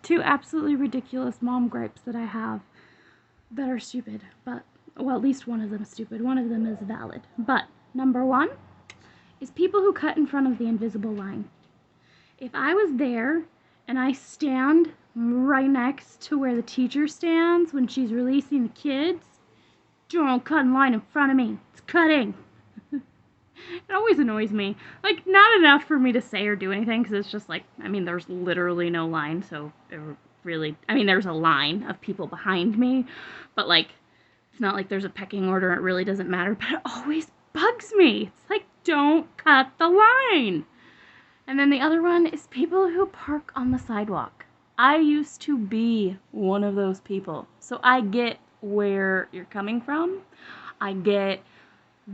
two absolutely ridiculous mom gripes that I have that are stupid, but, well, at least one of them is stupid. One of them is valid. But number one is people who cut in front of the invisible line. If I was there and I stand right next to where the teacher stands when she's releasing the kids, don't cut in line in front of me. It's cutting. It always annoys me. Like, not enough for me to say or do anything, because it's just like, I mean, there's literally no line, so it really, I mean, there's a line of people behind me, but like, it's not like there's a pecking order, it really doesn't matter, but it always bugs me. It's like, don't cut the line. And then the other one is people who park on the sidewalk. I used to be one of those people, so I get where you're coming from. I get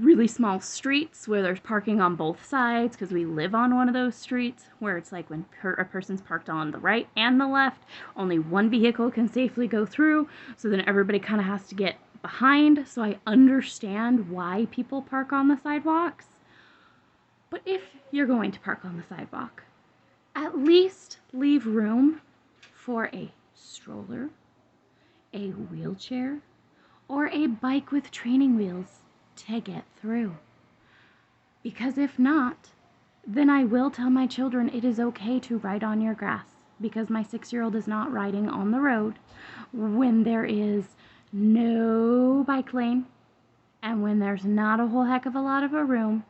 really small streets where there's parking on both sides, because we live on one of those streets where it's like when a person's parked on the right and the left, only one vehicle can safely go through, so then everybody kind of has to get behind. So I understand why people park on the sidewalks. But if you're going to park on the sidewalk, at least leave room for a stroller, a wheelchair, or a bike with training wheels to get through. Because if not, then I will tell my children it is okay to ride on your grass, because my 6-year-old is not riding on the road when there is no bike lane and when there's not a whole heck of a lot of room.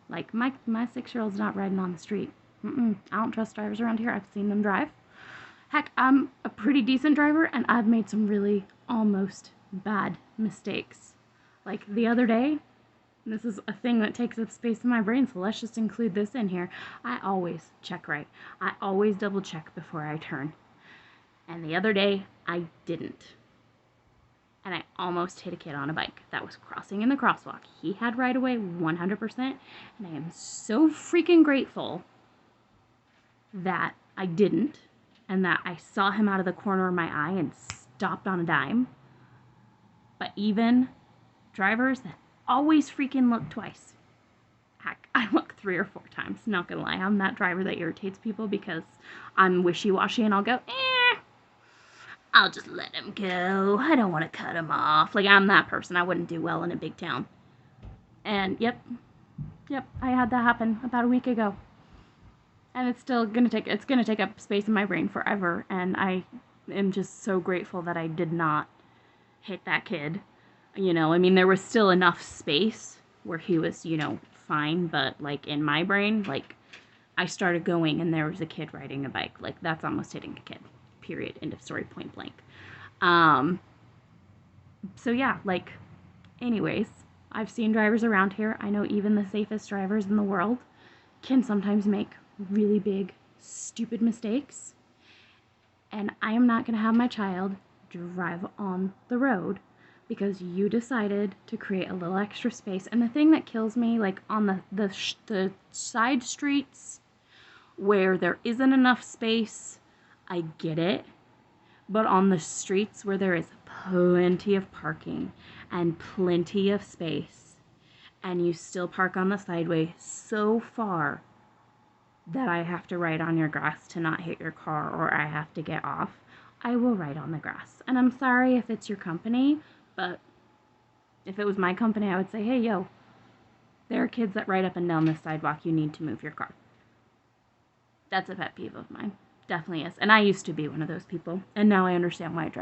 Like, my 6-year-old's not riding on the street. I don't trust drivers around here. I've seen them drive. Heck, I'm a pretty decent driver, and I've made some really almost bad mistakes. Like the other day, this is a thing that takes up space in my brain, so let's just include this in here. I always check right. I always double check before I turn. And the other day, I didn't. And I almost hit a kid on a bike that was crossing in the crosswalk. He had right away 100%, and I am so freaking grateful that I didn't, and that I saw him out of the corner of my eye and stopped on a dime. But even drivers that always freaking look twice. Heck, I look 3 or 4 times, not gonna lie. I'm that driver that irritates people because I'm wishy-washy and I'll go, I'll just let him go. I don't want to cut him off. Like, I'm that person. I wouldn't do well in a big town. And yep, I had that happen about a week ago. And it's still gonna take up space in my brain forever. And I am just so grateful that I did not hit that kid. You know, I mean, there was still enough space where he was, you know, fine. But like in my brain, like, I started going and there was a kid riding a bike. Like, that's almost hitting a kid. Period. End of story. Point blank. So yeah, like, anyways, I've seen drivers around here. I know even the safest drivers in the world can sometimes make really big, stupid mistakes. And I am not going to have my child drive on the road because you decided to create a little extra space. And the thing that kills me, like on the side streets where there isn't enough space, I get it, but on the streets where there is plenty of parking and plenty of space, and you still park on the sideway so far that I have to ride on your grass to not hit your car, or I have to get off, I will ride on the grass. And I'm sorry if it's your company, but if it was my company, I would say, hey, yo, there are kids that ride up and down this sidewalk. You need to move your car. That's a pet peeve of mine. Definitely is. And I used to be one of those people. And now I understand why it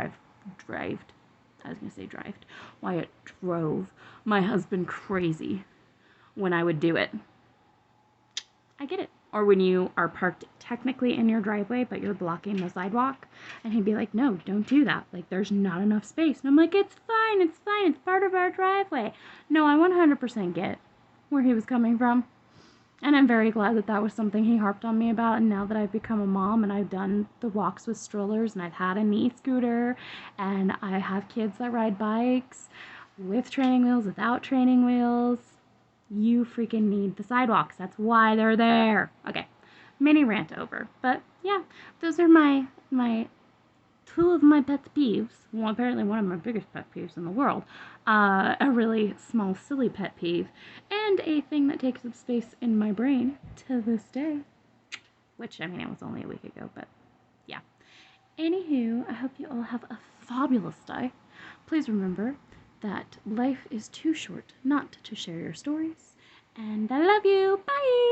why it drove my husband crazy when I would do it. I get it. Or when you are parked technically in your driveway, but you're blocking the sidewalk. And he'd be like, no, don't do that. Like, there's not enough space. And I'm like, it's fine. It's part of our driveway. No, I 100% get where he was coming from. And I'm very glad that that was something he harped on me about. And now that I've become a mom and I've done the walks with strollers and I've had an e-scooter and I have kids that ride bikes with training wheels, without training wheels, you freaking need the sidewalks. That's why they're there. Okay, mini rant over. But yeah, those are my 2 of my pet peeves. Well, apparently one of my biggest pet peeves in the world. A really small, silly pet peeve. And a thing that takes up space in my brain to this day. which, I mean, it was only a week ago, but yeah. Anywho, I hope you all have a fabulous day. Please remember that life is too short not to share your stories, and I love you. Bye!